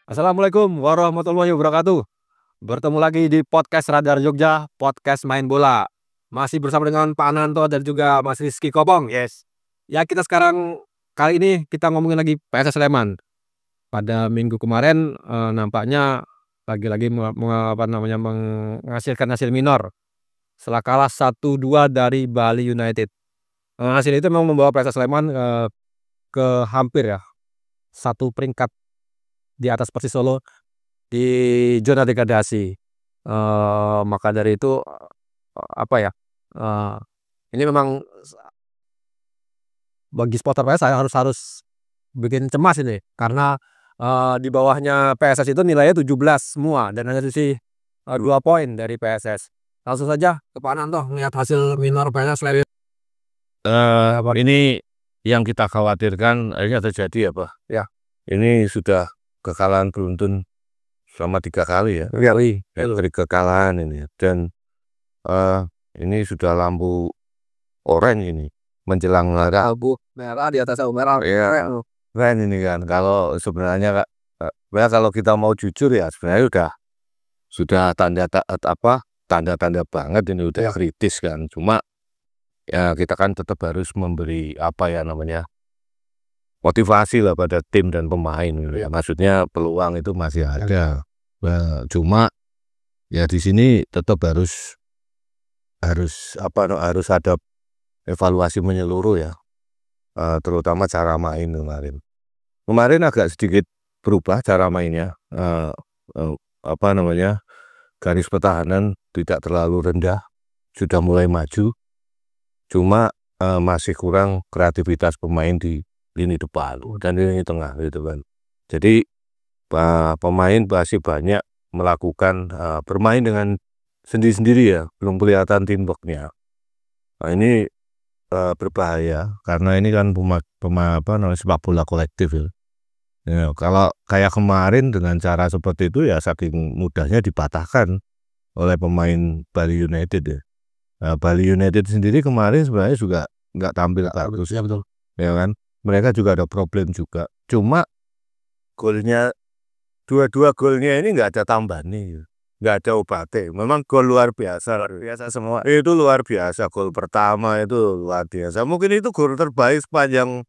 Assalamualaikum warahmatullahi wabarakatuh. Bertemu lagi di podcast Radar Jogja, podcast main bola. Masih bersama dengan Pak Ananto dan juga Mas Rizky Kobong. Yes. Ya, kita sekarang kali ini kita ngomongin lagi PSS Sleman. Pada minggu kemarin nampaknya lagi-lagi menghasilkan hasil minor setelah kalah 1-2 dari Bali United. Hasil itu memang membawa PSS Sleman ke hampir ya satu peringkat di atas Persis Solo di zona degradasi. Maka dari itu ini memang bagi supporter PSS saya harus bikin cemas ini karena di bawahnya PSS itu nilainya 17 semua dan hanya sisi 2 poin dari PSS. Langsung saja ke Pak Ananto melihat hasil minor PSS Sleman. Ini yang kita khawatirkan akhirnya terjadi ya Pak. Ya. Ini sudah kekalahan beruntun selama 3 kali ya. Dari kekalahan ini dan ini sudah lampu oranye ini menjelang merah. Merah di atas merah. Ya. Keren ini kan. Kalau sebenarnya kalau kita mau jujur ya sebenarnya sudah tanda-tanda banget ini udah kritis kan. Cuma ya kita kan tetap harus memberi motivasi lah pada tim dan pemain. Ya, maksudnya peluang itu masih ada. Cuma ya di sini tetap harus ada evaluasi menyeluruh ya. Terutama cara main kemarin. Kemarin agak sedikit berubah cara mainnya. Garis pertahanan tidak terlalu rendah, sudah mulai maju. Cuma masih kurang kreativitas pemain di lini depan dan lini tengah gitu kan. Jadi pemain masih banyak melakukan bermain dengan sendiri-sendiri ya, belum kelihatan teamworknya. Nah, ini berbahaya karena ini kan sepak bola kolektif ya. Ya, kalau kayak kemarin dengan cara seperti itu ya saking mudahnya dipatahkan oleh pemain Bali United ya. Bali United sendiri kemarin sebenarnya juga nggak tampil bagus ya, betul ya kan, mereka juga ada problem juga, cuma golnya dua golnya ini nggak ada tambahan nih, nggak ada obatnya, memang gol luar biasa semua, itu luar biasa. Gol pertama itu luar biasa, mungkin itu gol terbaik sepanjang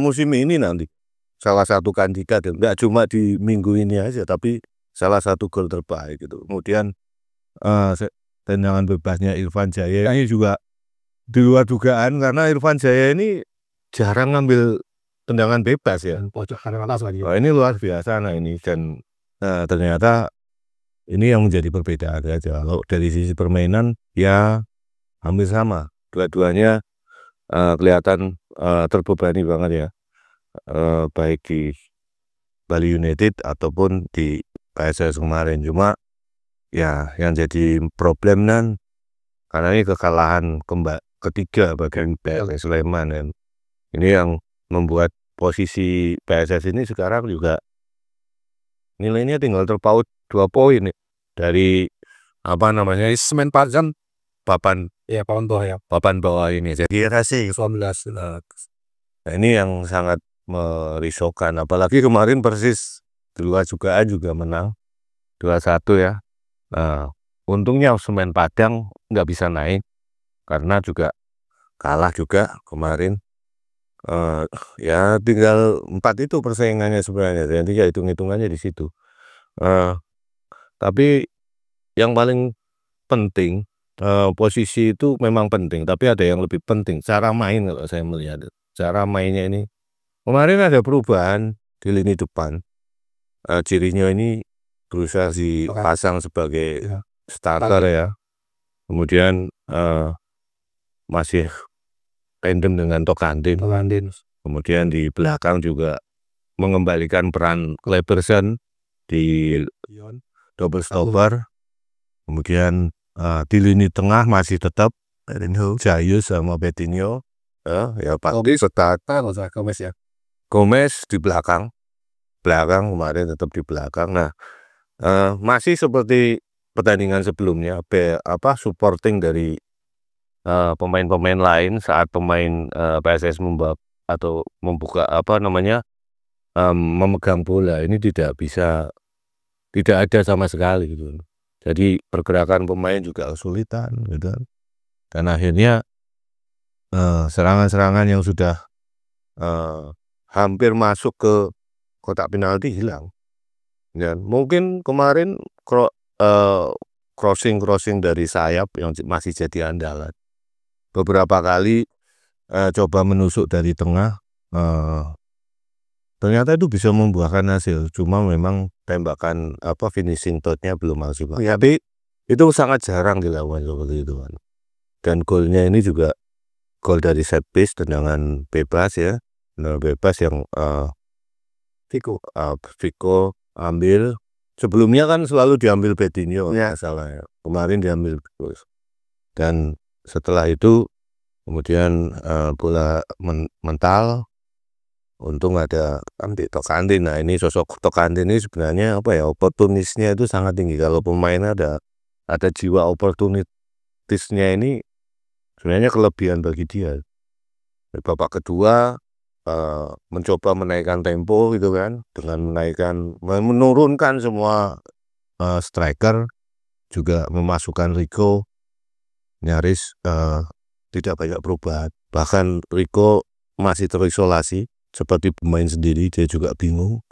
musim ini nanti, salah satu kandidat, nggak cuma di minggu ini aja tapi salah satu gol terbaik gitu. Kemudian tendangan bebasnya Irfan Jaya ini juga di luar dugaan karena Irfan Jaya ini jarang ngambil tendangan bebas ya. Ini luar biasa ini dan ternyata ini yang menjadi perbedaan aja. Kalau dari sisi permainan ya hampir sama. Dua-duanya kelihatan terbebani banget ya. Baik di Bali United ataupun di PSS kemarin. Cuma ya yang jadi problem kan karena ini kekalahan ketiga bagi PSS Sleman dan ini yang membuat posisi PSS ini sekarang juga nilainya tinggal terpaut 2 poin nih dari Semen Pajan papan bawah ini. Jadi rasih 19. Nah, ini yang sangat merisaukan, apalagi kemarin Persis di luar dugaan juga menang 2-1 ya. Nah, untungnya Semen Padang nggak bisa naik karena juga kalah juga kemarin. Ya tinggal 4 itu persaingannya sebenarnya, jadi ya hitung-hitungannya di situ. Tapi yang paling penting posisi itu memang penting, tapi ada yang lebih penting, cara main. Kalau saya melihat cara mainnya ini kemarin ada perubahan di lini depan. Cirinya ini berusaha dipasang sebagai starter ya. Kemudian masih tandem dengan Tokandin. Kemudian di belakang juga mengembalikan peran Kleberson di double stopper. Kemudian di lini tengah masih tetap Jayus sama Betinho. Ya pasti Gomez di belakang kemarin tetap di belakang. Nah, masih seperti pertandingan sebelumnya, supporting dari pemain-pemain lain saat pemain PSS membuka memegang bola ini tidak ada sama sekali gitu. Jadi pergerakan pemain juga kesulitan gitu kan. Dan akhirnya serangan-serangan yang sudah hampir masuk ke kotak penalti hilang. Dan mungkin kemarin crossing dari sayap yang masih jadi andalan. Beberapa kali coba menusuk dari tengah, ternyata itu bisa membuahkan hasil. Cuma memang tembakan finishing touch-nya belum maksimal. Tapi itu sangat jarang dilakukan seperti itu kan. Dan golnya ini juga gol dari set piece, tendangan bebas ya, tendangan bebas yang Vico ambil. Sebelumnya kan selalu diambil Betinho ya salahnya. Kemarin diambil terus. Dan setelah itu kemudian bola mental. Untung ada Tokante. Nah ini sosok Tokante ini sebenarnya oportunisnya itu sangat tinggi. Kalau pemain ada jiwa oportunisnya ini sebenarnya kelebihan bagi dia. Babak kedua mencoba menaikkan tempo gitu kan, dengan menurunkan semua striker, juga memasukkan Rico, nyaris tidak banyak perubahan. Bahkan Rico masih terisolasi seperti pemain sendiri, dia juga bingung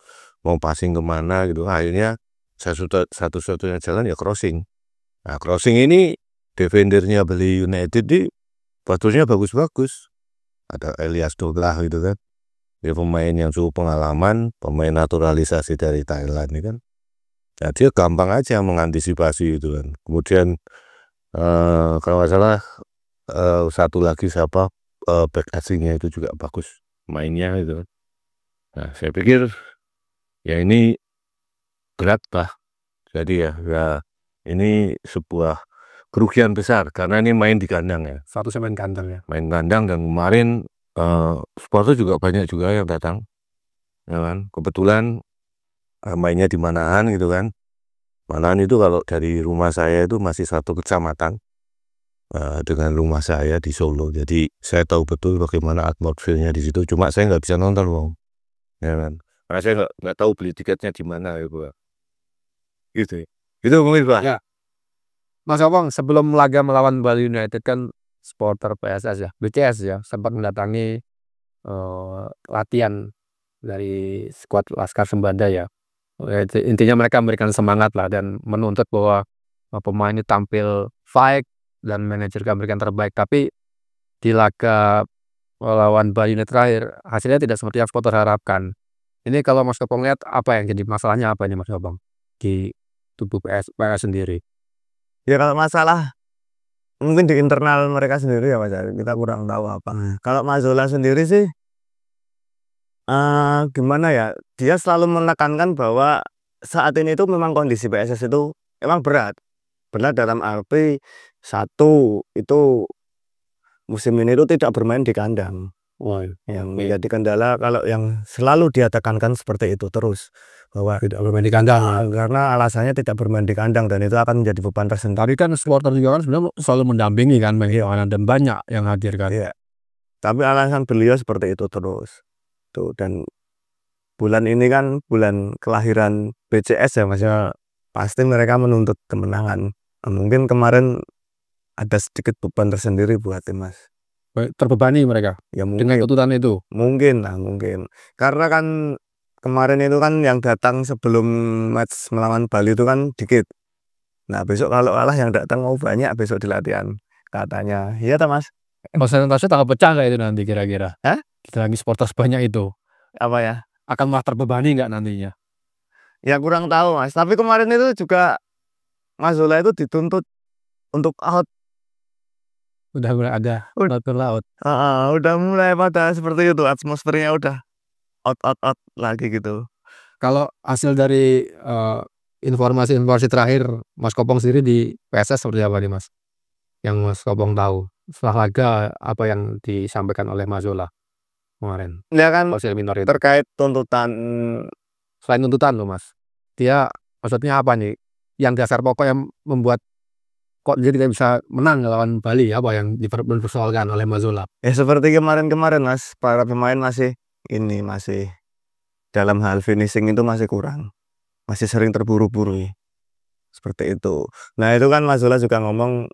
mau passing kemana gitu. Akhirnya satu-satunya jalan ya crossing. Nah crossing ini defendernya Bali United di batusnya bagus-bagus. Ada Elias Douglas gitu kan, dia pemain yang cukup pengalaman, pemain naturalisasi dari Thailand ini kan. Nah, dia gampang aja mengantisipasi itu kan. Kemudian kalau nggak salah satu lagi siapa back asingnya itu juga bagus mainnya gitu. Nah saya pikir ya ini berat lah. Jadi ya ini sebuah kerugian besar karena ini main di kandang ya. Statusnya main kandang ya. Main kandang, dan kemarin supporter juga banyak juga yang datang, ya kan. Kebetulan mainnya di Manahan gitu kan. Manahan itu kalau dari rumah saya itu masih satu kecamatan dengan rumah saya di Solo. Jadi saya tahu betul bagaimana atmosfernya di situ. Cuma saya nggak bisa nonton, Bang. Ya kan. Karena saya nggak tahu beli tiketnya di mana gitu. Gitu. Itu mungkin Pak. Ya. Mas Opong, sebelum laga melawan Bali United kan supporter PSS ya, BCS ya, sempat mendatangi latihan dari skuad Laskar Sembada ya. Intinya mereka memberikan semangat lah dan menuntut bahwa pemain ini tampil fight dan manajer memberikan terbaik. Tapi di laga melawan Bali United terakhir hasilnya tidak seperti yang supporter harapkan. Ini kalau Mas Opong lihat apa yang jadi masalahnya apa ini Mas Opong di tubuh PS sendiri? Ya kalau masalah mungkin di internal mereka sendiri ya Mas, kita kurang tahu apa. Kalau Mazzola sendiri sih gimana ya, dia selalu menekankan bahwa saat ini itu memang kondisi PSS itu emang berat dalam arti satu itu musim ini itu tidak bermain di kandang. Yang menjadi kendala kalau yang selalu dia tekankan seperti itu terus, bahwa Tidak bermain di kandang. karena alasannya tidak bermain di kandang dan itu akan menjadi beban tersendiri. Tapi kan supporter juga kan sebenarnya selalu mendampingi kan dan banyak yang hadir kan. Iya. Tapi alasan beliau seperti itu terus. Tuh, dan bulan ini kan bulan kelahiran BCS ya Mas ya, pasti mereka menuntut kemenangan. Mungkin kemarin ada sedikit beban tersendiri buat tim Mas. Terbebani mereka Ya dengan mungkin, tuntutan itu. mungkin. Karena kan kemarin itu kan yang datang sebelum match melawan Bali itu kan dikit. Nah besok kalau kalah yang datang mau banyak besok di latihan katanya. Iya tak Mas? Persentase tanggal pecah nggak itu nanti kira-kira? Hah? Kita lagi supporter sebanyak itu Apa ya? akan malah terbebani nggak nantinya? Ya kurang tahu Mas. Tapi kemarin itu juga Mazzola itu dituntut untuk out. Udah mulai ada ke laut. Udah mulai pada seperti itu, atmosfernya udah out lagi gitu. Kalau hasil dari informasi terakhir Mas Kopong sendiri di PSS seperti apa nih Mas? Yang Mas Kopong tahu setelah laga apa yang disampaikan oleh Mazzola kemarin? Ya kan Hasil minor itu. terkait tuntutan, Selain tuntutan loh Mas, dia maksudnya apa nih? Yang dasar pokok yang membuat kok dia tidak bisa menang lawan Bali, apa yang dipersoalkan oleh Mazzola? ya seperti kemarin Mas, para pemain masih dalam hal finishing itu masih kurang, masih sering terburu-buru, seperti itu. Nah itu kan Mas Zola juga ngomong,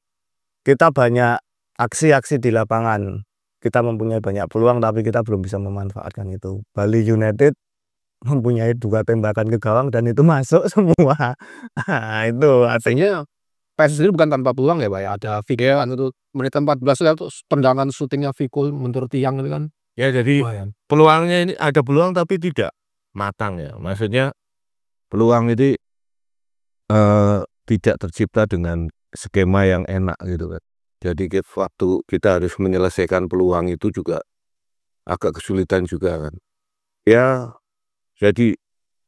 kita banyak aksi-aksi di lapangan, kita mempunyai banyak peluang tapi kita belum bisa memanfaatkan itu. Bali United mempunyai 2 tembakan ke gawang dan itu masuk semua. Nah itu Artinya PSS sendiri bukan tanpa peluang ya Pak ya, ada Vico kan itu menit 14 itu tendangan syutingnya Vico menurut tiang itu kan. Ya jadi Lumayan. peluangnya ini ada peluang tapi tidak matang ya. Maksudnya peluang itu tidak tercipta dengan skema yang enak gitu kan. Jadi waktu kita harus menyelesaikan peluang itu juga agak kesulitan juga kan. Ya jadi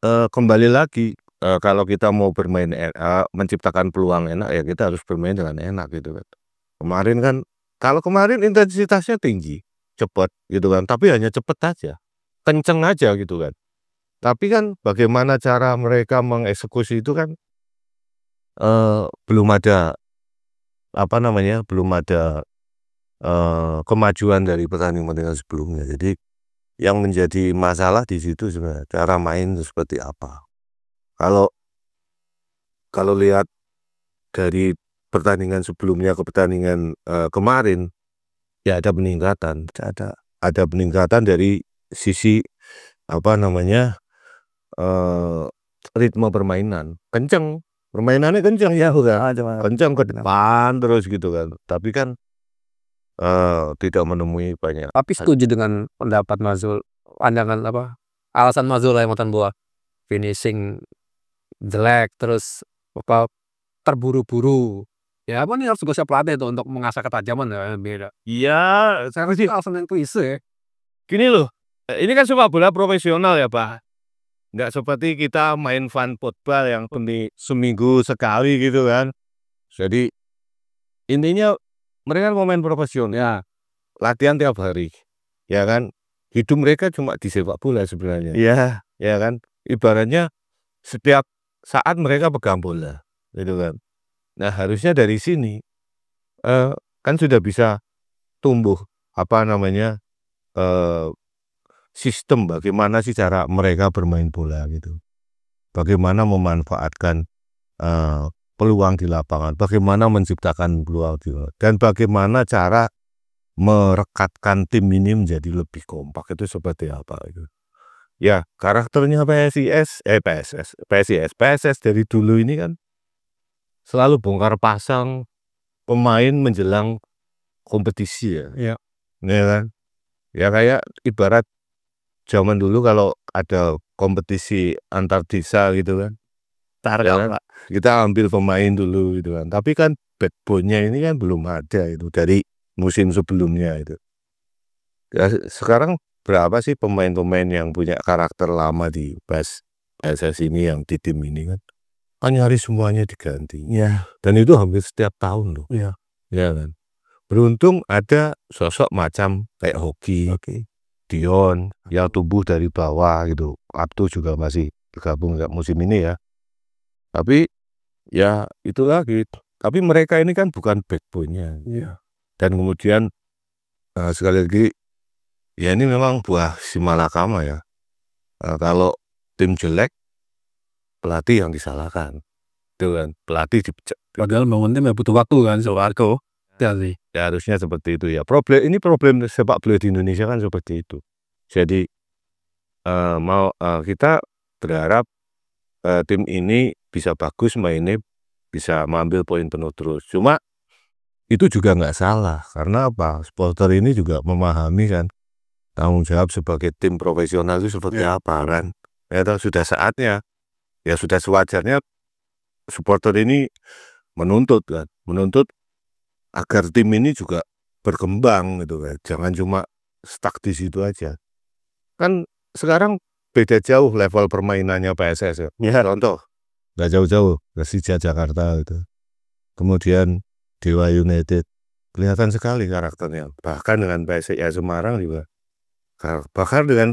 kembali lagi kalau kita mau bermain menciptakan peluang enak ya kita harus bermain dengan enak gitu kan. Kemarin kan kalau kemarin intensitasnya tinggi, cepat gitu kan, tapi hanya cepat aja, kenceng aja gitu kan. Tapi kan bagaimana cara mereka mengeksekusi itu kan belum ada apa namanya, belum ada kemajuan dari pertandingan sebelumnya. Jadi yang menjadi masalah di situ sebenarnya cara main seperti apa. Kalau lihat dari pertandingan sebelumnya ke pertandingan kemarin ya ada peningkatan, ada peningkatan dari sisi apa namanya ritme permainan, kenceng, permainannya kenceng ya udah, kenceng ke depan terus gitu kan. Tapi kan tidak menemui banyak. Tapi setuju dengan pendapat Mas Zul, pandangan alasan Mas Zul yang bahwa finishing jelek terus terburu-buru. Ya apa nih harus tugasnya pelatih tuh untuk mengasah ketajaman ya beda. Iya, Saya sih alasan yang klise ya. gini loh, ini kan sepak bola profesional ya Pak. Nggak seperti kita main fun football yang seminggu sekali gitu kan. Jadi intinya mereka pemain profesional, ya, latihan tiap hari, ya kan. Hidup mereka cuma di sepak bola sebenarnya. Iya. Ya kan. Ibaratnya setiap saat mereka pegang bola, gitu kan. Nah harusnya dari sini kan sudah bisa tumbuh apa namanya sistem bagaimana sih cara mereka bermain bola gitu. Bagaimana memanfaatkan peluang di lapangan, bagaimana menciptakan peluang dan bagaimana cara merekatkan tim ini menjadi lebih kompak itu seperti apa itu. Ya karakternya PSIS dari dulu ini kan selalu bongkar pasang pemain menjelang kompetisi ya. Iya. Ya kan. Ya kayak ibarat zaman dulu kalau ada kompetisi antar desa gitu kan. Ya kan? Kita ambil pemain dulu gitu kan. Tapi kan backbone-nya ini kan belum ada itu dari musim sebelumnya itu. Ya, sekarang berapa sih pemain-pemain yang punya karakter lama di PSS ini yang di tim ini kan? Nyaris semuanya diganti. Iya. Dan itu hampir setiap tahun loh. Iya. Ya kan. Beruntung ada sosok macam kayak Hoki, Dion yang tumbuh dari bawah gitu. Abdu juga masih bergabung musim ini ya. Tapi ya itu lagi. Tapi mereka ini kan bukan backbone-nya. Iya. Dan kemudian sekali lagi ya ini memang buah si malakama ya. Kalau tim jelek pelatih yang disalahkan. Itu kan pelatih dipecat. Padahal bangun tim ya butuh waktu kan Soeharto. Ya sih. Ya harusnya seperti itu ya. Ini problem sepak bola di Indonesia kan seperti itu. Jadi kita berharap tim ini bisa bagus mainnya, bisa mengambil poin penuh terus. Cuma itu juga nggak salah karena apa? Supporter ini juga memahami kan tanggung jawab sebagai tim profesional itu seperti apa kan. Ya sudah saatnya, ya sudah sewajarnya supporter ini menuntut agar tim ini juga berkembang gitu kan. Jangan cuma stuck di situ aja. Kan sekarang beda jauh level permainannya PSS ya. Contoh, nggak jauh-jauh Persija Jakarta gitu. Kemudian Dewa United kelihatan sekali karakternya. Bahkan dengan PSIS Semarang juga. Bahkan dengan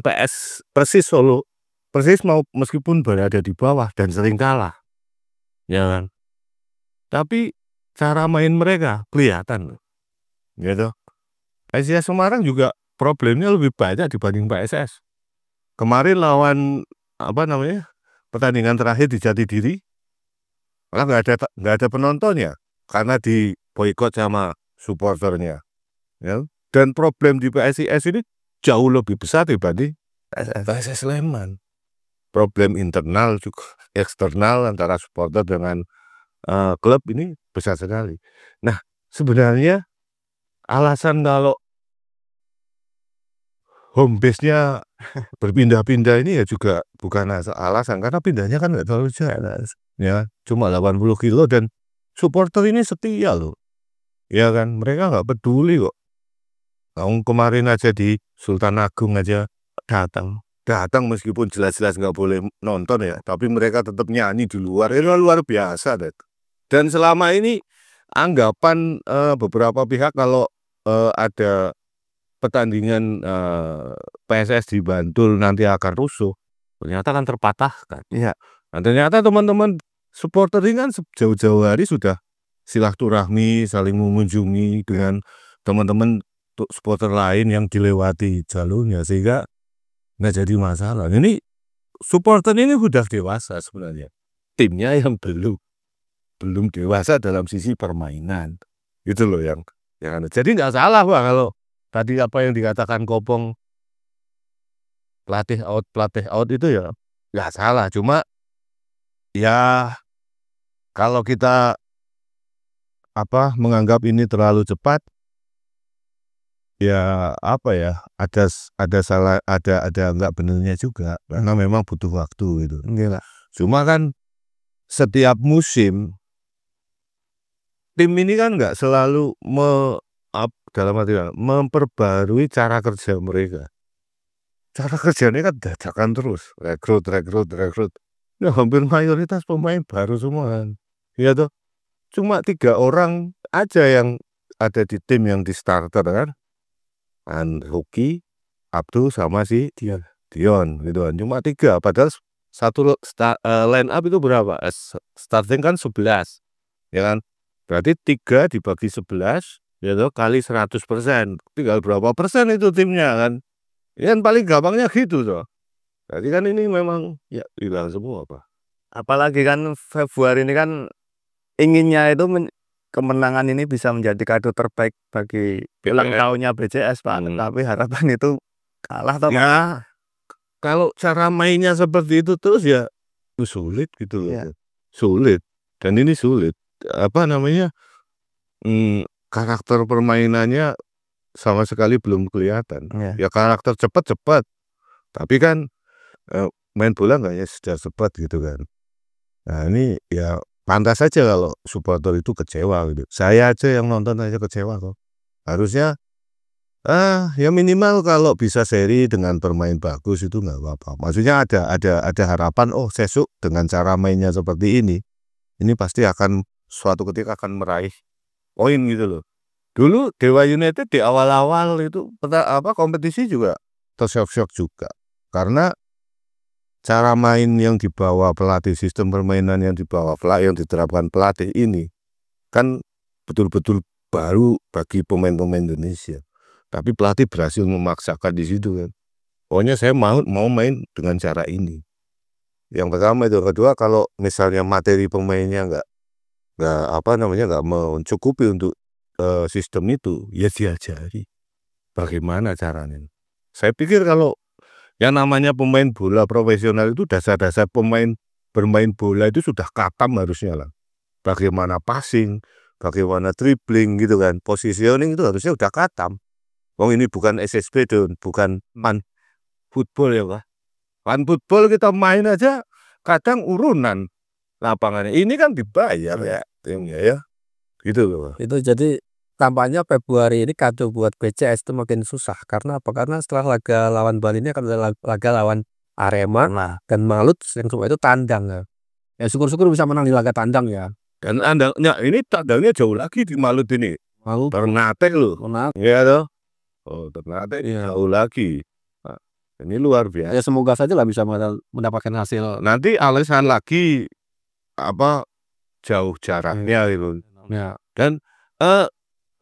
Persis Solo. Persis meskipun berada di bawah dan sering kalah. Ya kan. Tapi cara main mereka kelihatan. Gitu. PSIS Semarang juga problemnya lebih banyak dibanding PSS. Kemarin lawan apa namanya pertandingan terakhir di Jatidiri, malah nggak ada penontonnya karena diboikot sama supporternya. Ya. Dan problem di PSIS ini jauh lebih besar dibanding PSS Sleman. Problem internal juga eksternal antara supporter dengan klub ini besar sekali. Nah, sebenarnya alasan kalau home base-nya berpindah-pindah ini ya juga bukan alasan karena pindahnya kan nggak terlalu jauh, ya cuma 80 kilo dan supporter ini setia loh, ya kan mereka nggak peduli kok. Kemarin aja di Sultan Agung aja datang meskipun jelas-jelas nggak boleh nonton ya, tapi mereka tetap nyanyi di luar, itu luar biasa deh. Dan selama ini anggapan beberapa pihak kalau ada pertandingan PSS di Bantul nanti akan rusuh, ternyata kan terpatahkan. Iya. Nah, ternyata teman-teman supporter ini kan jauh-jauh hari sudah silaturahmi, saling mengunjungi dengan teman-teman supporter lain yang dilewati jalurnya sehingga nggak jadi masalah. Ini supporter ini sudah dewasa sebenarnya. Timnya yang belum dewasa dalam sisi permainan. Itu loh yang ada. Jadi nggak salah Pak kalau tadi apa yang dikatakan Kopong pelatih out itu ya nggak salah. Cuma ya kalau kita menganggap ini terlalu cepat, ya ada salah, ada nggak benernya juga karena memang butuh waktu gitu. Cuma kan setiap musim tim ini kan nggak selalu dalam arti memperbarui cara kerja mereka. Cara kerjanya kan dadakan terus, rekrut. Ya hampir mayoritas pemain baru semua kan. Ya toh. Cuma 3 orang aja yang ada di tim yang di starter kan. Hoki, Abdul sama si Dion gitu kan. Cuma 3 padahal satu line up itu berapa? Starting kan 11. Ya kan? Berarti 3 dibagi 11 ya toh kali 100%. Tinggal berapa persen itu timnya kan? Ya kan paling gampangnya gitu toh. Jadi kan ini memang ya hilang semua Pak. Apalagi kan Februari ini kan inginnya itu kemenangan ini bisa menjadi kado terbaik bagi ulang tahunnya BCS Pak. Tapi harapan itu kalah toh. Ya kalau cara mainnya seperti itu terus ya sulit gitu loh. Ya. Sulit. Dan ini sulit. Karakter permainannya sama sekali belum kelihatan. Ya karakter cepat. Tapi kan main bola nggak ya sudah cepat gitu kan. Nah ini ya pantas saja kalau supporter itu kecewa gitu. Saya aja yang nonton aja kecewa kok. Harusnya ya minimal kalau bisa seri dengan bermain bagus itu nggak apa-apa. Maksudnya ada harapan sesuk dengan cara mainnya seperti ini pasti akan suatu ketika akan meraih poin gitu loh. Dulu Dewa United di awal-awal itu kompetisi juga tersyok-syok juga karena cara main yang dibawa pelatih, sistem permainan yang dibawa yang diterapkan pelatih ini kan betul-betul baru bagi pemain-pemain Indonesia. Tapi pelatih berhasil memaksakan di situ kan. Pokoknya saya mau main dengan cara ini. Yang pertama itu, kedua kalau misalnya materi pemainnya nggak mencukupi untuk sistem itu, ya diajari bagaimana caranya. Saya pikir kalau yang namanya pemain bola profesional itu dasar-dasar bermain bola itu sudah katam harusnya lah. Bagaimana passing, bagaimana dribbling gitu kan, positioning itu harusnya udah katam. Ini bukan SSB dan bukan man football ya Pak. Man football kita main aja kadang urunan lapangannya. Ini kan dibayar ya timnya ya. Gitu loh Pak. Itu jadi tampaknya Februari ini kado buat BCS itu makin susah. Karena apa? Karena setelah laga lawan Bali ini akan ada laga lawan Arema dan Malut yang semua itu tandang ya. Ya syukur-syukur bisa menang di laga tandang ya. Dan ini tandangnya jauh lagi di Malut ini. Ternate loh. Iya toh. Ternate jauh lagi. Nah, ini luar biasa. Ya semoga saja lah bisa mendapatkan hasil. Nanti alasan lagi jauh jaraknya gitu. Ya. Dan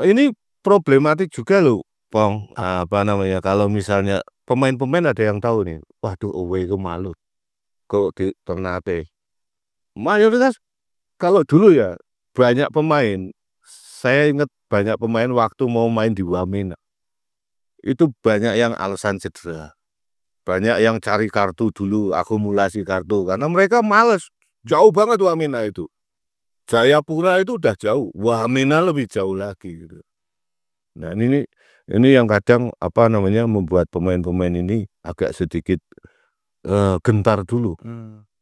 ini problematik juga loh, Pong. Kalau misalnya pemain-pemain ada yang tahu nih, waduh away ke Malut, kok di Ternate. Mayoritas kalau dulu ya banyak pemain, saya ingat banyak pemain waktu mau main di Wamena, itu banyak yang alasan cedera, banyak yang cari kartu dulu, akumulasi kartu, karena mereka males, jauh banget Wamena itu. Jayapura itu udah jauh, Wamena lebih jauh lagi gitu. Nah ini yang kadang membuat pemain-pemain ini agak sedikit gentar dulu.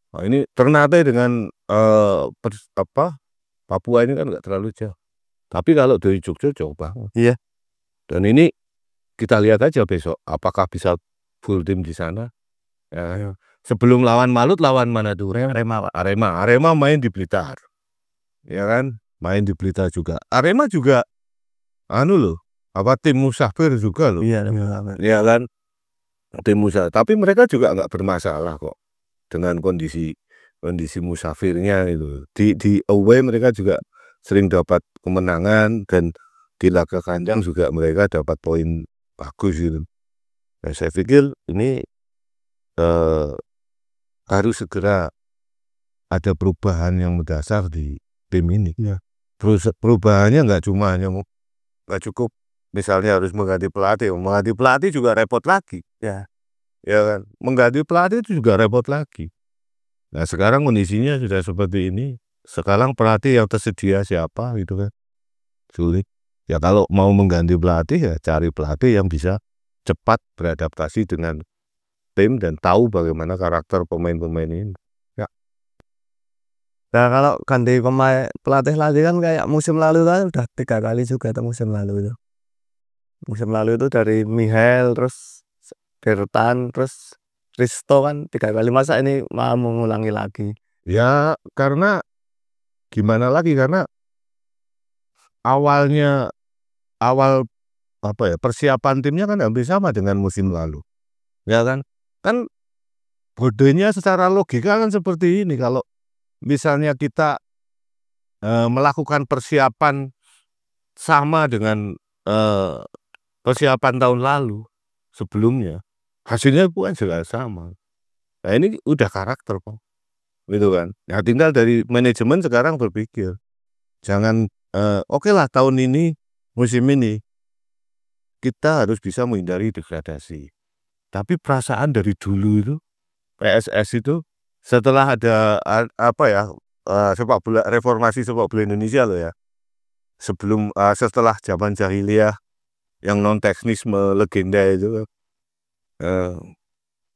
Nah, ini Ternate dengan Papua ini kan nggak terlalu jauh. Tapi kalau dari Jogja jauh banget. Iya. Dan ini kita lihat aja besok apakah bisa full tim di sana. Ya, sebelum lawan Malut lawan mana tuh? Arema, Pak. Arema main di Blitar. Ya kan? Main di Blitar juga. Arema juga tim musafir juga loh. Iya, ya kan? Tim musafir. Tapi mereka juga nggak bermasalah kok dengan kondisi musafirnya itu. Di away mereka juga sering dapat kemenangan, dan di laga kandang juga mereka dapat poin bagus gitu. Nah, saya pikir ini harus segera ada perubahan yang mendasar di tim ini. Ya. Terus perubahannya nggak cukup misalnya harus mengganti pelatih juga repot lagi. Ya kan, mengganti pelatih itu juga repot lagi. Nah sekarang kondisinya sudah seperti ini. Sekarang pelatih yang tersedia siapa gitu kan, sulit. Ya kalau mau mengganti pelatih ya cari pelatih yang bisa cepat beradaptasi dengan tim dan tahu bagaimana karakter pemain-pemain ini. Ya. Nah kalau ganti pelatih lagi kan kayak musim lalu kan udah 3 kali juga tuh musim lalu itu. Musim lalu itu dari Michael, terus Bertan, terus Risto kan 3 kali, masa ini mau mengulangi lagi? Ya karena gimana lagi, karena awal persiapan timnya kan hampir sama dengan musim lalu. Ya kan? Kan bodenya secara logika kan seperti ini, kalau misalnya kita melakukan persiapan sama dengan persiapan tahun lalu sebelumnya, hasilnya bukan jelas sama. Nah ini udah karakter Pak, gitu kan. Ya tinggal dari manajemen sekarang berpikir, jangan oke lah tahun ini, musim ini kita harus bisa menghindari degradasi. Tapi perasaan dari dulu itu PSS itu setelah ada sepak bola, reformasi sepak bola Indonesia loh ya, sebelum setelah zaman jahiliyah yang non teknisme legenda itu,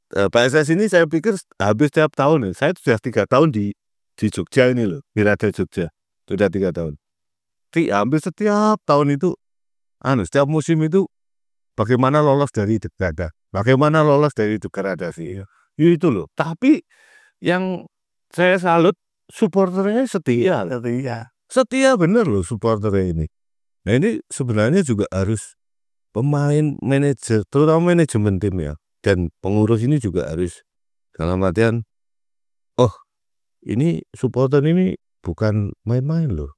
PSS ini saya pikir habis setiap tahun. Saya sudah 3 tahun di Jogja ini loh, Wirada Jogja sudah 3 tahun. Hampir setiap tahun itu, setiap musim itu bagaimana lolos dari degradasi, itu loh. Tapi yang saya salut, supporternya setia bener loh supporternya ini. Nah ini sebenarnya juga harus pemain, manajer, terutama manajemen tim ya, dan pengurus ini juga harus dalam artian, ini supporter ini bukan main-main loh,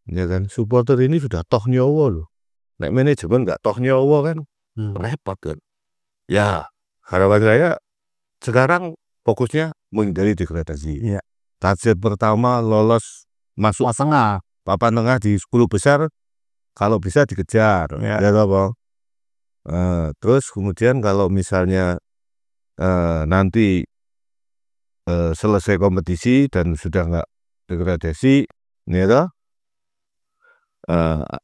ya kan. Supporter ini sudah toh nyawa loh. Nek manajemen nggak toh nyawa kan repot kan. Ya harapan saya sekarang fokusnya menghindari degradasi. Iya. Target pertama lolos masuk papan tengah di 10 besar, kalau bisa dikejar. Ya apa? Terus kemudian kalau misalnya nanti selesai kompetisi dan sudah nggak degradasi,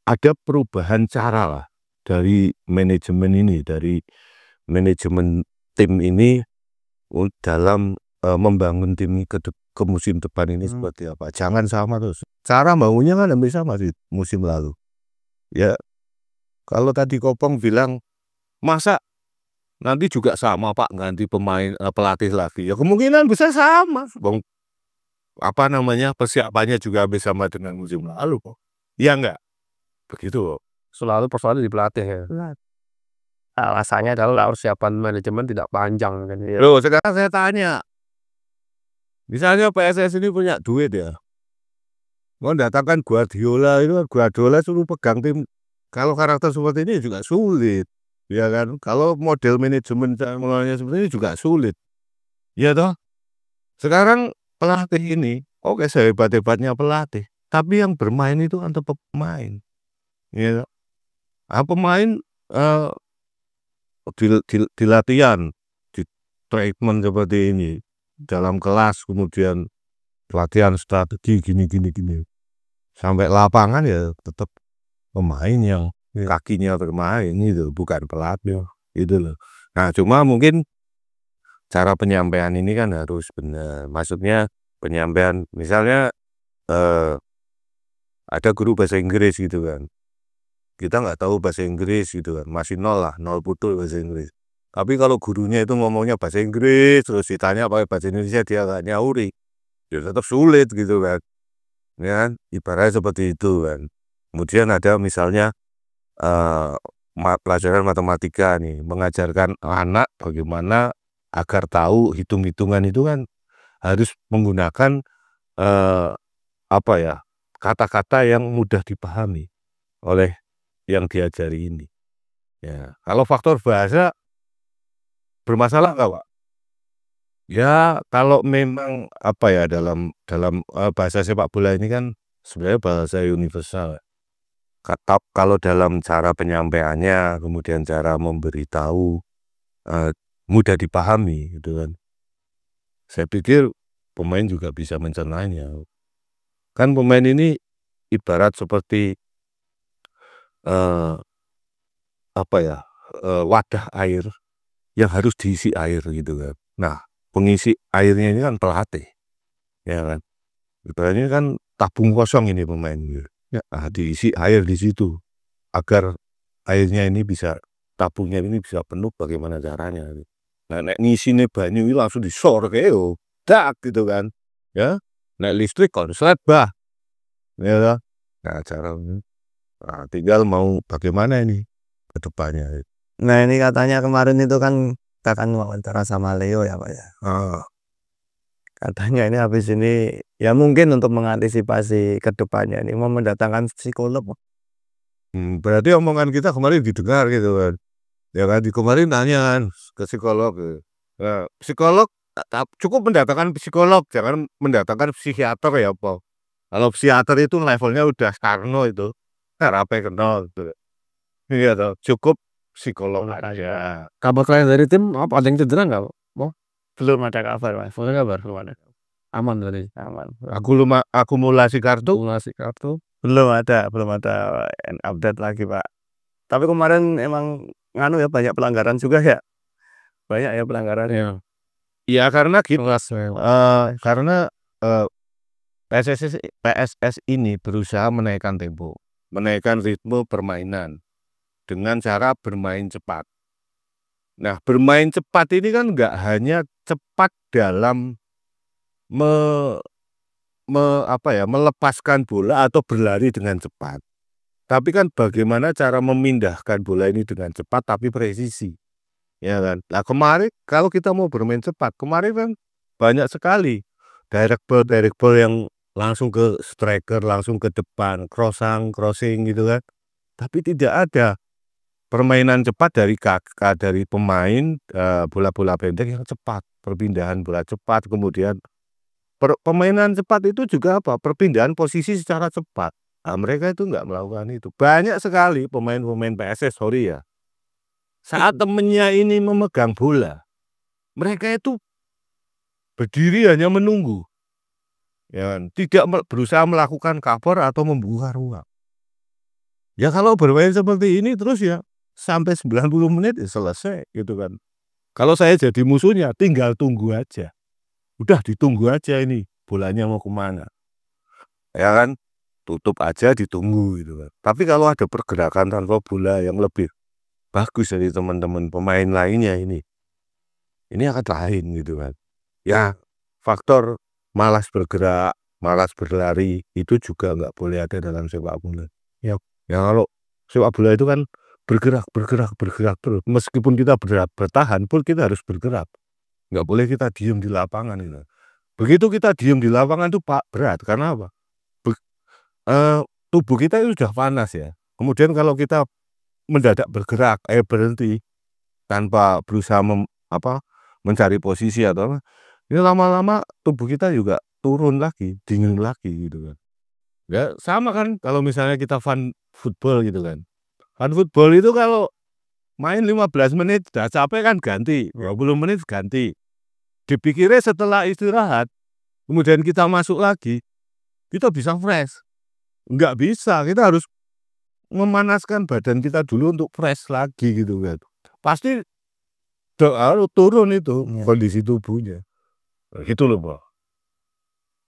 ada perubahan cara lah dari manajemen ini, dari manajemen tim ini dalam membangun tim ke musim depan ini seperti apa. Jangan sama terus. Cara bangunnya kan hampir sama di musim lalu. Ya kalau tadi Kopong bilang, masa nanti juga sama Pak ganti pelatih lagi? Ya kemungkinan bisa sama. Persiapannya juga habis sama dengan musim lalu kok. Ya enggak? Begitu kok. Selalu persoalan di pelatih ya. Alasannya adalah persiapan manajemen tidak panjang kan ya. Loh sekarang saya tanya, misalnya PSS ini punya duit ya, mau datangkan Guardiola suruh pegang tim, kalau karakter seperti ini juga sulit. ya kan. Kalau model manajemen mengelolanya seperti ini juga sulit, ya toh. Sekarang pelatih ini, oke sehebat-hebatnya pelatih, tapi yang bermain itu kan tetap pemain, ya. Pemain di latihan, di treatment seperti ini, dalam kelas, kemudian latihan strategi gini. Sampai lapangan ya tetap pemain yang kakinya bermain gitu, bukan pelatih, gitu loh. Nah, cuma mungkin cara penyampaian ini kan harus benar. Maksudnya penyampaian, misalnya ada guru bahasa Inggris gitu kan. Kita nggak tahu bahasa Inggris gitu kan, masih nol lah, nol putul bahasa Inggris. Tapi kalau gurunya itu ngomongnya bahasa Inggris, terus ditanya pakai bahasa Indonesia dia nggak nyauri, ya tetap sulit gitu kan. Ya kan, ibaratnya seperti itu kan. Kemudian ada misalnya pelajaran matematika nih, mengajarkan anak bagaimana agar tahu hitung-hitungan itu kan harus menggunakan apa ya, kata-kata yang mudah dipahami oleh yang diajari ini. Ya, kalau faktor bahasa bermasalah nggak, Pak? Ya, kalau memang apa ya, dalam bahasa sepak bola ini kan sebenarnya bahasa universal. Kalau dalam cara penyampaiannya, kemudian cara memberitahu mudah dipahami gitu kan. Saya pikir pemain juga bisa mencernanya. Kan pemain ini ibarat seperti apa ya, wadah air yang harus diisi air gitu kan. Nah, pengisi airnya ini kan pelatih, ya kan. Ibaratnya kan tabung kosong ini pemain gitu. Ya, diisi air di situ agar airnya ini bisa, tabungnya ini bisa penuh, bagaimana caranya. Nah, nek ngisine banyu ini langsung disor kayak dak gitu kan. Ya, nek listrik konslet bah. Ya kan. Nah, caranya. Nah, tinggal mau bagaimana ini ke depannya. Nah, ini katanya kemarin itu kan akan wawancara sama Leo ya, Pak ya. Katanya ini habis ini ya mungkin untuk mengantisipasi ke depannya ini mau mendatangkan psikolog. Berarti omongan kita kemarin didengar gitu kan. Ya kan, kemarin nanya kan ke psikolog. Nah, psikolog cukup mendatangkan psikolog, jangan mendatangkan psikiater ya, Pak. Kalau psikiater itu levelnya udah Karno itu. Apa kenal gitu. Iya toh, cukup psikolog aja. Kabar lain dari tim apa, ada yang cedera nggak, Bang? Belum ada kabar, Mas. Belum ada kabar. Belum ada. Aman tadi. Aman. Akumulasi kartu Belum ada update lagi, Pak. Tapi kemarin emang nganu ya, banyak pelanggaran juga ya. Banyak ya pelanggaran. Ya. Ya karena gitu. Keras, Karena PSS ini berusaha menaikkan tempo, menaikkan ritme permainan dengan cara bermain cepat. Nah, bermain cepat ini kan nggak hanya cepat dalam melepaskan bola atau berlari dengan cepat, tapi kan bagaimana cara memindahkan bola ini dengan cepat tapi presisi, ya kan. Nah, kemarin kalau kita mau bermain cepat, kemarin kan banyak sekali direct ball yang langsung ke striker, langsung ke depan, crossing gitu kan. Tapi tidak ada permainan cepat dari pemain, bola-bola pendek yang cepat, perpindahan bola cepat, kemudian permainan cepat itu juga apa? Perpindahan posisi secara cepat. Nah, mereka itu nggak melakukan itu. Banyak sekali pemain-pemain PSS, sorry ya. Saat temennya ini memegang bola, mereka itu berdiri hanya menunggu. Ya kan? Tidak berusaha melakukan cover atau membuka ruang. Ya kalau bermain seperti ini terus ya sampai 90 menit ya selesai gitu kan. Kalau saya jadi musuhnya tinggal tunggu aja. Udah ditunggu aja ini bolanya mau kemana. Ya kan, tutup aja ditunggu gitu kan. Tapi kalau ada pergerakan tanpa bola yang lebih bagus dari teman-teman pemain lainnya ini akan lain gitu kan. Ya, faktor malas bergerak, malas berlari itu juga nggak boleh ada dalam sepak bola. Ya kalau sepak bola itu kan bergerak terus. Meskipun kita bertahan pun kita harus bergerak. Nggak boleh kita diem di lapangan gitu. Begitu kita diem di lapangan itu berat, karena apa? Tubuh kita itu sudah panas ya. Kemudian kalau kita mendadak bergerak, berhenti tanpa berusaha mencari posisi atau apa. Ini lama-lama tubuh kita juga turun lagi, dingin lagi gitu kan. Ya sama kan kalau misalnya kita fan football gitu kan. Fan football itu kalau main 15 menit udah capek kan ganti, 20 menit ganti. Dipikirnya setelah istirahat, kemudian kita masuk lagi, kita bisa fresh. Enggak bisa, kita harus memanaskan badan kita dulu untuk fresh lagi gitu kan. Pasti turun itu kondisi tubuhnya. Gitu loh, Bro.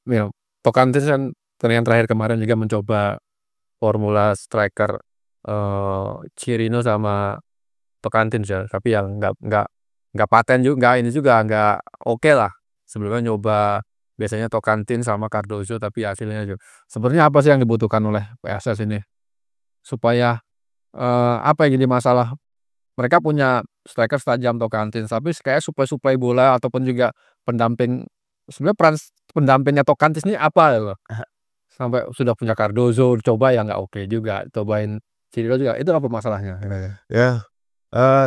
Ya, Tocantins kan yang terakhir kemarin juga mencoba formula striker Chirino sama Tocantins ya, tapi yang nggak paten juga, ini juga nggak oke lah. Sebelumnya nyoba biasanya Tocantins sama Cardozo, tapi hasilnya juga. Sebenarnya apa sih yang dibutuhkan oleh PSS ini supaya apa yang jadi masalah? Mereka punya striker setajam Tocantins, tapi kayak suplai bola ataupun juga pendamping. Sebenarnya peran pendampingnya Tocantins ini apa ya loh? Sampai sudah punya Cardozo, coba ya nggak oke juga. Cobain Chirino juga, itu apa masalahnya? Ya,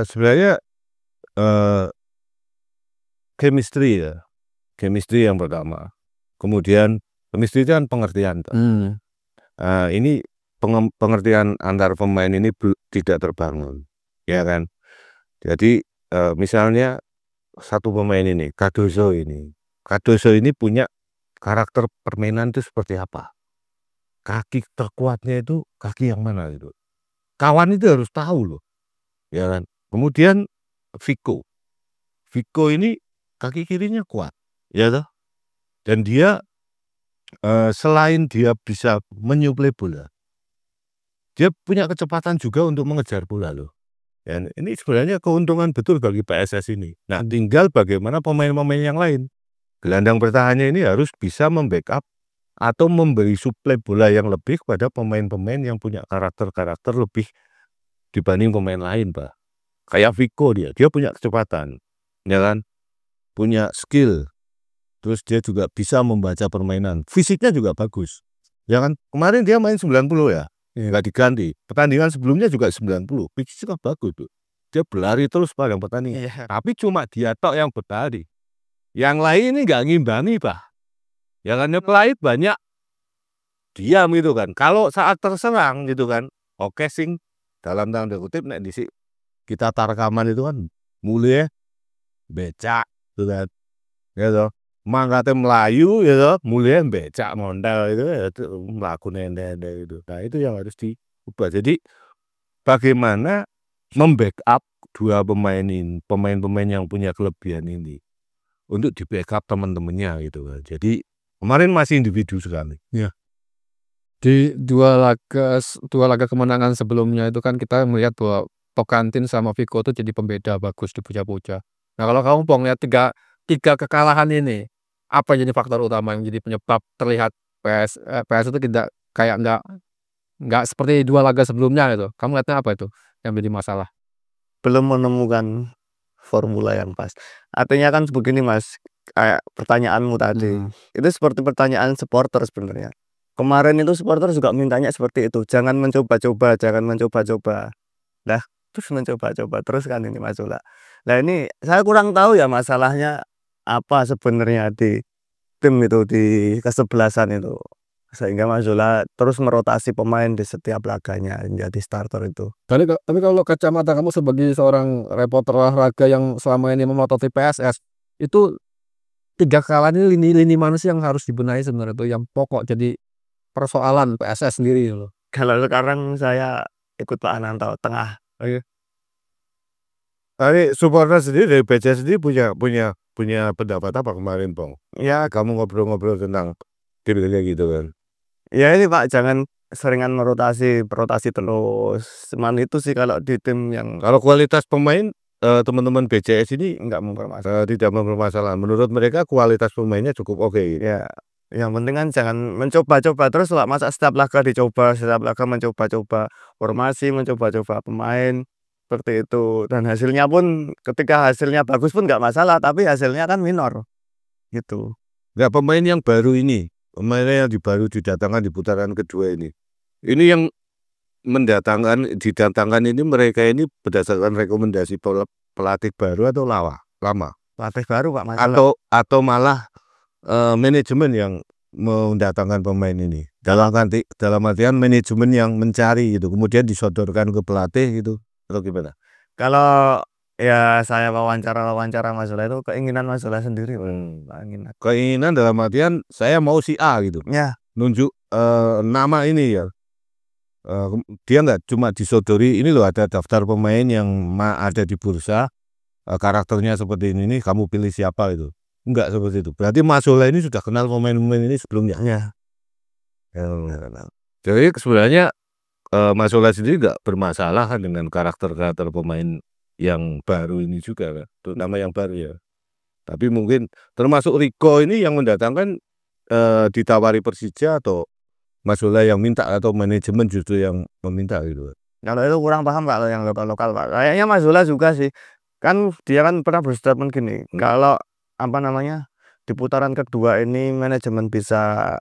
sebenarnya chemistry ya. Chemistry yang pertama. Kemudian chemistry itu kan pengertian. Ini pengertian antar pemain ini tidak terbangun, ya kan. Jadi misalnya satu pemain ini, Cardozo ini punya karakter permainan itu seperti apa? Kaki terkuatnya itu kaki yang mana gitu. Kawan itu harus tahu loh, ya kan. Kemudian Vico ini kaki kirinya kuat, ya toh. Dan dia selain dia bisa menyuplai bola, dia punya kecepatan juga untuk mengejar bola loh. Dan ini sebenarnya keuntungan betul bagi PSS ini. Nah, tinggal bagaimana pemain-pemain yang lain. Gelandang bertahannya ini harus bisa membackup atau memberi suplai bola yang lebih kepada pemain-pemain yang punya karakter-karakter lebih dibanding pemain lain, Pak. Kayak Vico dia punya kecepatan, ya kan? Punya skill. Terus dia juga bisa membaca permainan. Fisiknya juga bagus. Ya kan? Kemarin dia main 90 ya. Nggak diganti. Pertandingan sebelumnya juga 90. Fisiknya bagus tuh. Dia berlari terus pada pertandingan. Tapi cuma dia tok yang berlari. Yang lain ini nggak ngimbangi, Pak. Ya kan, yang lain banyak diam gitu kan. Kalau saat terserang gitu kan, oke sing dalam tanda kutip nek disi kita tarkaman itu kan mulai becak gitu kan. Gitu. Mangkate melayu gitu, mulai becak mondel itu mlaku nende gitu. Nah, itu yang harus diubah. Jadi bagaimana membackup dua pemain-pemain yang punya kelebihan ini untuk di backup teman-temannya gitu kan. Jadi kemarin masih individu sekali. Ya. Di dua laga kemenangan sebelumnya itu kan kita melihat bahwa Tocantins sama Vico itu jadi pembeda bagus di puja-puja. Nah, kalau kamu Pong lihat tiga kekalahan ini, apa jadi faktor utama yang jadi penyebab terlihat PS itu tidak kayak nggak seperti dua laga sebelumnya gitu. Kamu lihatnya apa itu yang jadi masalah? Belum menemukan formula yang pas. Artinya kan begini Mas, kayak pertanyaanmu tadi, itu seperti pertanyaan supporter sebenarnya. Kemarin itu supporter juga mintanya seperti itu, jangan mencoba-coba. Lah, terus mencoba-coba terus kan ini Mas Ula. Nah, ini saya kurang tahu ya masalahnya apa sebenarnya di tim itu, di kesebelasan itu. Sehingga Mas Ula terus merotasi pemain di setiap laganya menjadi starter itu. Tapi kalau kacamata kamu sebagai seorang reporter olahraga yang selama ini memototi PSS, itu 3 kekalahan ini lini mana sih yang harus dibenahi sebenarnya itu yang pokok jadi persoalan PSS sendiri loh. Kalau sekarang saya ikut Pak Ananto tengah. Tapi supporter sendiri dari PSS sendiri punya pendapat apa kemarin, Bang? Ya, kamu ngobrol-ngobrol tentang tim kayak gitu kan. Ya ini Pak, jangan seringan merotasi terus. Cuman itu sih kalau di tim yang Kalau kualitas pemain teman-teman BCS ini enggak mempermasalahkan. tidak mempermasalahkan. Menurut mereka kualitas pemainnya cukup oke. Ya, yang penting kan jangan mencoba-coba terus lah. Masa setiap laga dicoba, setiap laga mencoba-coba formasi, mencoba-coba pemain seperti itu. Dan hasilnya pun ketika hasilnya bagus pun nggak masalah, tapi hasilnya kan minor gitu. Nggak, pemain yang baru ini, pemain yang baru didatangkan di putaran kedua ini yang didatangkan ini mereka ini berdasarkan rekomendasi pelatih baru atau lama? Pelatih baru Pak, masalah. Atau malah manajemen yang mendatangkan pemain ini. Dalam artian manajemen yang mencari gitu, kemudian disodorkan ke pelatih gitu, atau gimana? Kalau ya saya wawancara Mas Zola itu keinginan Mas Zola sendiri, Keinginan dalam artian saya mau si A gitu. Ya. Nunjuk nama ini ya. Dia nggak cuma disodori ini loh, ada daftar pemain yang ada di bursa, karakternya seperti ini, kamu pilih siapa itu. Enggak seperti itu. Berarti Mas Zola ini sudah kenal pemain-pemain ini sebelumnya. Ya. Jadi sebenarnya Mas Zola sendiri nggak bermasalah kan dengan karakter pemain yang baru ini juga kan, terutama yang baru ya. Tapi mungkin termasuk Rico ini yang mendatangkan ditawari Persija atau Mas Zola yang minta atau manajemen justru yang meminta gitu. Kalau itu kurang paham Pak, kalau yang lokal Pak. Kayaknya Mas Zola juga sih. Kan dia kan pernah berstatement gini, kalau di putaran kedua ini manajemen bisa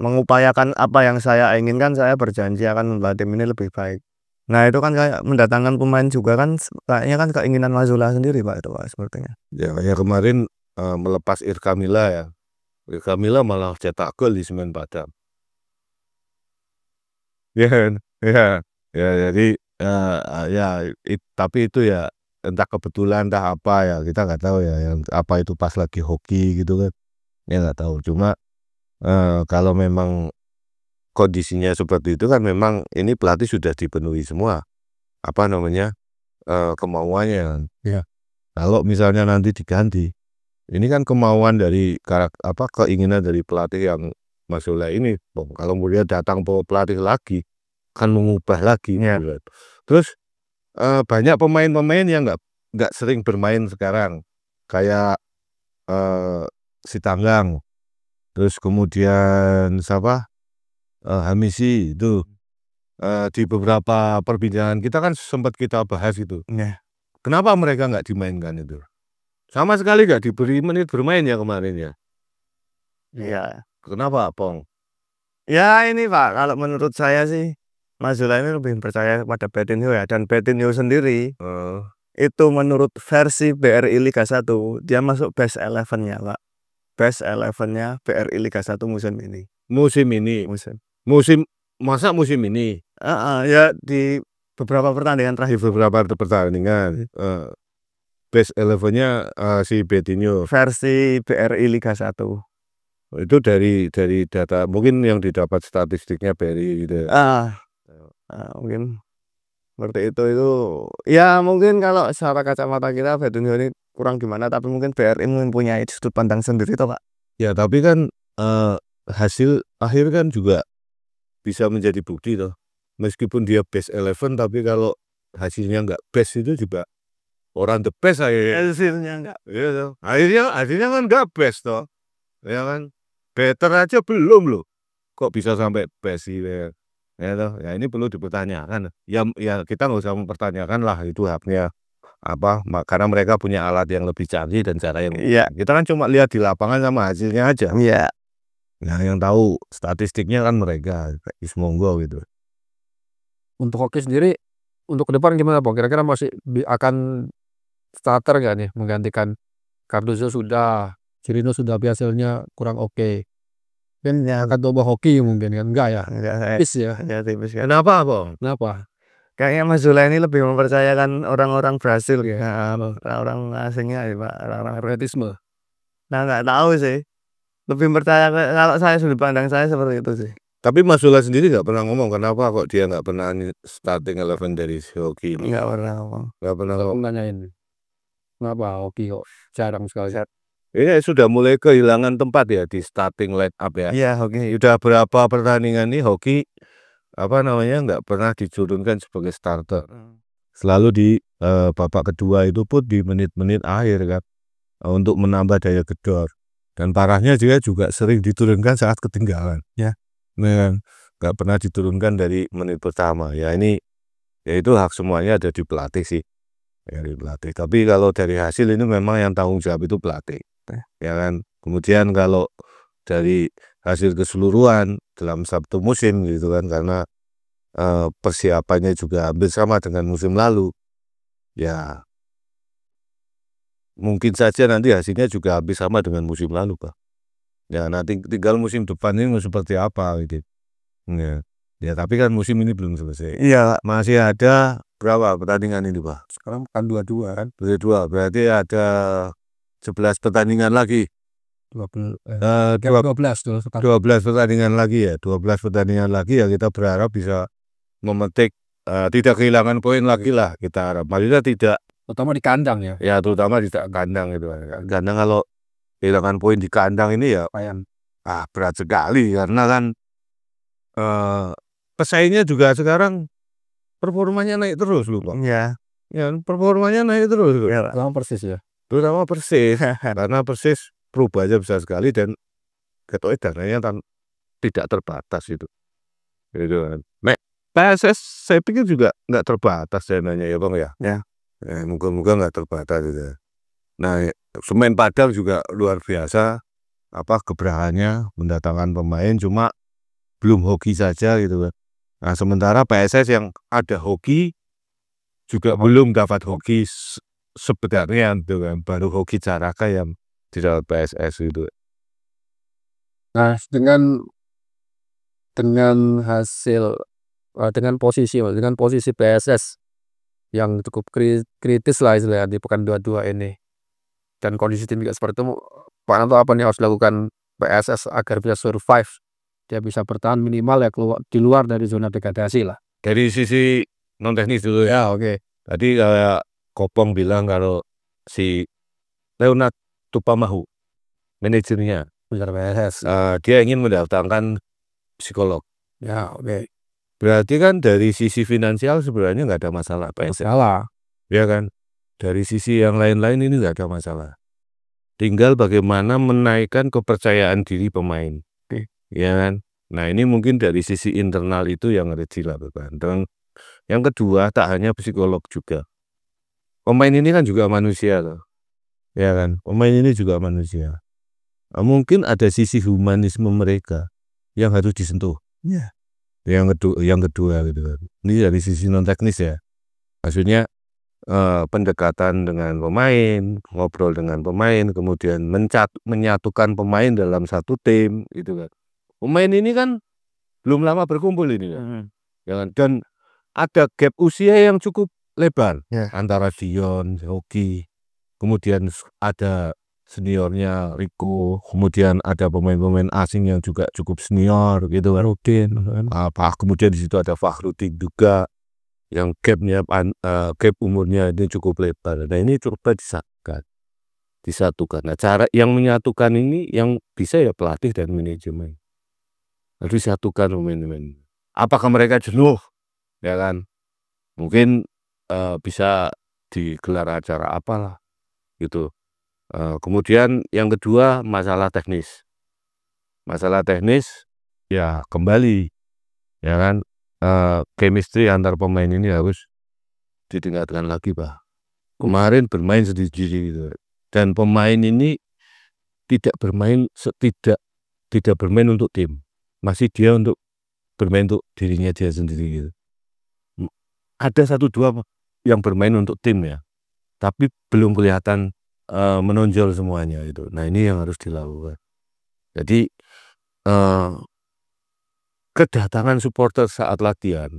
mengupayakan apa yang saya inginkan, saya berjanji akan membuat tim ini lebih baik. Nah itu kan kayak mendatangkan pemain juga kan, kayaknya kan keinginan Mas Zola sendiri Pak itu Pak sepertinya. Ya kayak kemarin melepas Irka Mila ya. Irka Mila malah cetak gol di Semen Padang. Ya, jadi tapi itu ya entah kebetulan entah apa ya, kita nggak tahu ya, yang apa itu pas lagi hoki gitu kan, ya nggak tahu. Cuma kalau memang kondisinya seperti itu kan memang ini pelatih sudah dipenuhi semua kemauannya kan. Ya. Kalau misalnya nanti diganti, ini kan kemauan dari keinginan dari pelatih yang Mas Zola ini. Kalau kemudian datang pelatih lagi kan mengubah lagi. Ya. Gitu. Terus banyak pemain-pemain yang nggak sering bermain sekarang, kayak si Tanggang, terus kemudian siapa Hamisi itu di beberapa perbincangan kita kan sempat kita bahas itu. Ya. Kenapa mereka nggak dimainkan itu? Sama sekali nggak diberi menit bermain ya kemarin ya. Iya. Kenapa, Pong? Ya ini Pak, kalau menurut saya sih Mas Zola ini lebih percaya kepada Betinho ya, dan Betinho sendiri itu menurut versi BRI Liga 1 dia masuk best 11-nya Pak. Best 11-nya BRI Liga 1 musim ini. Masa musim ini? Ya di beberapa pertandingan terakhir. Best 11-nya si Betinho. Versi BRI Liga 1. Itu dari data mungkin yang didapat statistiknya BRI gitu. Mungkin seperti itu ya, mungkin kalau secara kacamata kita Betinho ini kurang gimana, tapi mungkin BRI mempunyai sudut pandang sendiri toh Pak. Ya tapi kan hasil akhir kan juga bisa menjadi bukti toh. Meskipun dia best 11 tapi kalau hasilnya nggak best itu juga orang the best hasilnya nggak. Iya toh. Akhirnya kan nggak best toh. Ya kan. Better aja belum loh. Kok bisa sampai best sih ya. Ya toh, ya ini perlu dipertanyakan. Ya kita nggak usah mempertanyakan lah, itu haknya karena mereka punya alat yang lebih canggih dan cara yang kita kan cuma lihat di lapangan sama hasilnya aja. Iya. Nah yang tahu statistiknya kan mereka, monggo gitu. Untuk hoki sendiri untuk ke depan gimana Bang? Kira-kira masih akan starter nggak nih menggantikan Cardozo? Sudah, Chirino sudah, hasilnya kurang oke. Kan akan coba hoki mungkin kan? Enggak ya? Tipis ya. Tipis ya. Kenapa Bang? Kenapa? Kayaknya Mas Zola ini lebih mempercayakan orang-orang Brasil ya, orang asingnya ya Pak, orang-orang Realisme. Nah nggak tahu sih. Lebih percaya, kalau saya sudut pandang saya seperti itu sih. Tapi Mas Zola sendiri nggak pernah ngomong kenapa kok dia nggak pernah starting 11 dari hoki ini? Nggak pernah ngomong. Nggak pernah ngomong. Nanyain kenapa hoki kok jarang sekali. Ini sudah mulai kehilangan tempat ya di starting line up ya. Iya, hoki. Sudah berapa pertandingan nih hoki nggak pernah diturunkan sebagai starter. Selalu di babak kedua itu pun di menit-menit akhir kan, untuk menambah daya gedor. Dan parahnya dia juga sering diturunkan saat ketinggalan. Ya. Nah, nggak pernah diturunkan dari menit pertama. Ya ini ya itu hak semuanya ada di pelatih sih. Dari pelatih. Tapi kalau dari hasil ini memang yang tanggung jawab itu pelatih. Ya kan. Kemudian kalau dari hasil keseluruhan dalam satu musim gitu kan, karena persiapannya juga hampir sama dengan musim lalu, ya mungkin saja nanti hasilnya juga hampir sama dengan musim lalu, Pak. Ya nanti tinggal musim depan ini mau seperti apa gitu. Ya. Ya tapi kan musim ini belum selesai. Iya, Masih ada berapa pertandingan ini, Pak? Sekarang kan 22 kan. 22, berarti ada 11 pertandingan lagi. 12 tuh sekarang. 12 pertandingan lagi ya. 12 pertandingan lagi ya, kita berharap bisa memetik tidak kehilangan poin lagi lah, kita harap. Maksudnya tidak, Terutama di kandang ya. ya terutama di kandang itu. Kandang kalau kehilangan poin di kandang ini ya Lumayan. berat sekali, karena kan pesaingnya juga sekarang performanya naik terus loh, Pak. iya. Ya, performanya naik terus. Iya, Pak. Sama persis ya. Terutama Persis. Karena Persis perubahannya besar sekali dan ketoknya dananya tidak terbatas itu. Gitu kan. PSS saya pikir juga nggak terbatas dananya ya, Bang ya. Ya. Moga-moga nggak terbatas gitu. Nah, Semen Padang juga luar biasa gebrakannya mendatangkan pemain, cuma belum hoki saja gitu kan. Nah, sementara PSS yang ada hoki juga belum dapat hoki sebenarnya gitu kan. Baru hoki Caraka yang didapat PSS itu. Nah, dengan hasil dengan posisi PSS yang cukup kritis lah istilahnya di pekan 22 ini, dan kondisi tim juga seperti itu, Pak Nanto apa nih harus dilakukan PSS agar bisa survive, dia bisa bertahan minimal ya di luar dari zona degradasi lah. Dari sisi non teknis dulu ya. Oke. Tadi kayak Kopong bilang kalau si Leonard Tupamahu, manajernya, Benar PSS. dia ingin mendatangkan psikolog. Ya, oke. Berarti kan dari sisi finansial sebenarnya nggak ada masalah PSS. Salah. Ya kan? Dari sisi yang lain-lain ini nggak ada masalah. Tinggal bagaimana menaikkan kepercayaan diri pemain. Ya kan? Nah, ini mungkin dari sisi internal itu yang harus dilakukan. Dan yang kedua, tak hanya psikolog juga. Pemain ini kan juga manusia loh. Ya kan? Pemain ini juga manusia. Mungkin ada sisi humanisme mereka yang harus disentuh. Ya. Yang kedua gitu kan. Ini dari sisi non teknis ya. Maksudnya pendekatan dengan pemain, ngobrol dengan pemain, kemudian menyatukan pemain dalam satu tim gitu kan. Pemain ini kan belum lama berkumpul ini kan. Ya kan? Dan ada gap usia yang cukup lebar antara Dion, Hoki, kemudian ada seniornya Rico, kemudian ada pemain-pemain asing yang juga cukup senior gitu kan. Kemudian di situ ada Fakhrudin juga yang gap umurnya ini cukup lebar. Nah, ini coba disatukan. Nah, cara yang menyatukan ini yang bisa ya pelatih dan manajemen. Harus disatukan pemain-pemain. Apakah mereka jenuh? Ya kan? Mungkin bisa digelar acara apalah gitu. Kemudian yang kedua masalah teknis. Masalah teknis ya kembali ya kan, chemistry antar pemain ini harus ditingkatkan lagi, Pak. Kemarin bermain sendiri gitu. Dan pemain ini tidak bermain tidak bermain untuk tim. Masih dia untuk bermain untuk dirinya dia sendiri gitu. Ada 1-2 yang bermain untuk tim ya. Tapi belum kelihatan menonjol semuanya itu. Nah, ini yang harus dilakukan. Jadi kedatangan supporter saat latihan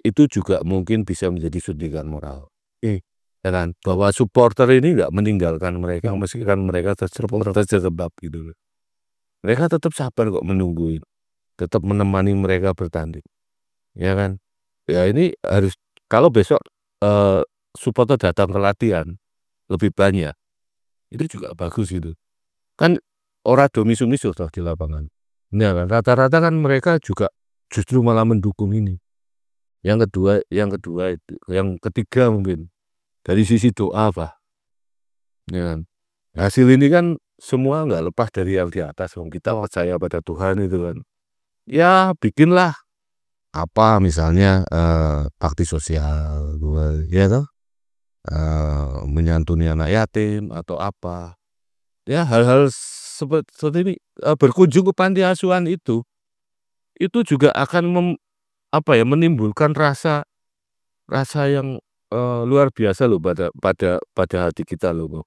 itu juga mungkin bisa menjadi suntikan moral. Ya kan? Bahwa supporter ini nggak meninggalkan mereka meskipun mereka terjebak gitu. Mereka tetap sabar kok menungguin, tetap menemani mereka bertanding. Ya kan? Ya ini harus, kalau besok supporter datang ke latihan lebih banyak, itu juga bagus gitu. Kan ora domisu-misu toh di lapangan. Nah, kan rata-rata kan mereka juga justru malah mendukung ini. Yang kedua itu, yang ketiga mungkin dari sisi doa, Pak. Ya kan? Hasil ini kan semua nggak lepas dari yang di atas. Kita percaya pada Tuhan itu kan. Ya bikinlah apa misalnya bakti sosial, ya toh, menyantuni anak yatim atau apa. Ya hal-hal seperti ini, berkunjung ke panti asuhan itu juga akan menimbulkan rasa yang luar biasa loh pada hati kita loh.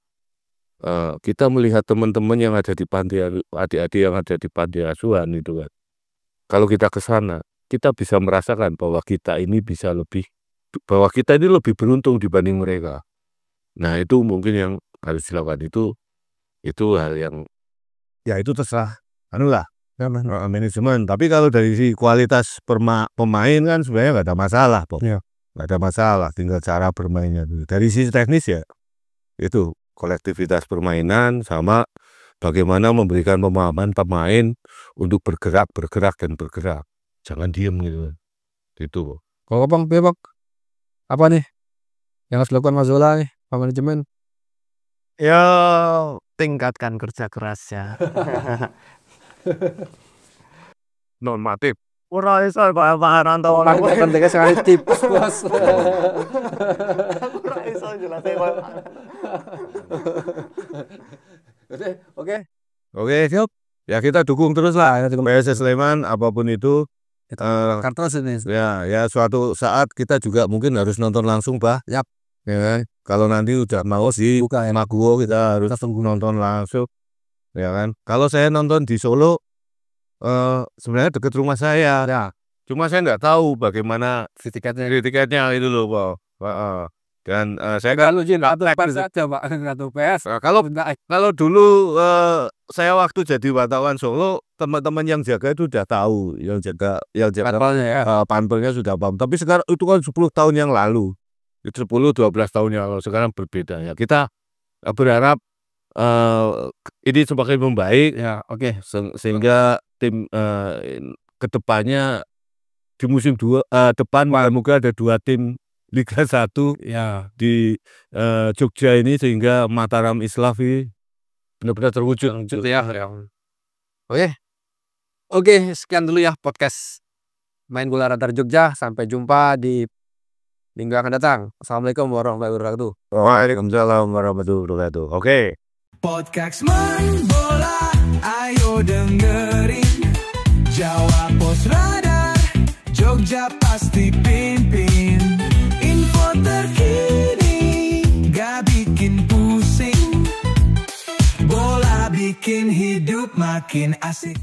Kita melihat teman-teman yang ada di panti, adik-adik yang ada di panti asuhan itu kan. Kalau kita ke sana, kita bisa merasakan bahwa kita ini lebih beruntung dibanding mereka. Nah, itu mungkin yang harus dilakukan, itu hal yang Ya itu terserah manajemen. Tapi kalau dari si kualitas pemain kan sebenarnya nggak ada masalah, Bob. Iya. Nggak ada masalah, tinggal cara bermainnya dulu. Dari sisi teknis ya itu kolektivitas permainan sama bagaimana memberikan pemahaman pemain untuk bergerak dan bergerak. Jangan diem gitu. Itu. Kalau Bang, apa nih yang harus dilakukan Mas Zola nih, Pak manajemen? Ya tingkatkan kerja kerasnya. normatif. Ora iso Pak Haranto. Pentingnya sekali tips, Bos. Ora iso jelasnya Pak. Oke. Oke, siap. Ya kita dukung terus lah PSS Sleman apapun itu. Kartos ini. Ya suatu saat kita juga mungkin harus nonton langsung, Pak. Yap. Ya kan? Kalau nanti udah mau sih Buka ya. Maguwo kita harus nonton langsung. Ya kan? Kalau saya nonton di Solo sebenarnya dekat rumah saya. Ya. Cuma saya nggak tahu bagaimana tiketnya itu loh, Pak. Dan saya kan satu PS aja, Pak. Satu PS. Kalau dulu saya waktu jadi wartawan Solo, teman-teman yang jaga itu udah tahu, yang jaga Panpelnya ya. Panpelnya sudah paham. Tapi sekarang itu kan 10 tahun yang lalu. Itu 10-12 tahun yang lalu, sekarang berbeda ya. Kita berharap ini semakin membaik Ya, oke. sehingga tim kedepannya di musim depan semoga ada 2 tim Liga 1 Ya. di Jogja ini sehingga Mataram Islafi benar-benar terwujud. Ya. Oke, sekian dulu ya podcast Main Bola Radar Jogja. Sampai jumpa di minggu akan datang. Assalamualaikum warahmatullahi wabarakatuh. Waalaikumsalam warahmatullahi wabarakatuh. Oke. Podcast Main Bola, ayo dengerin. Jawa Pos Radar, Jogja pasti pimpin. Info terkini, gak bikin pusing. Bola bikin hidup makin asik.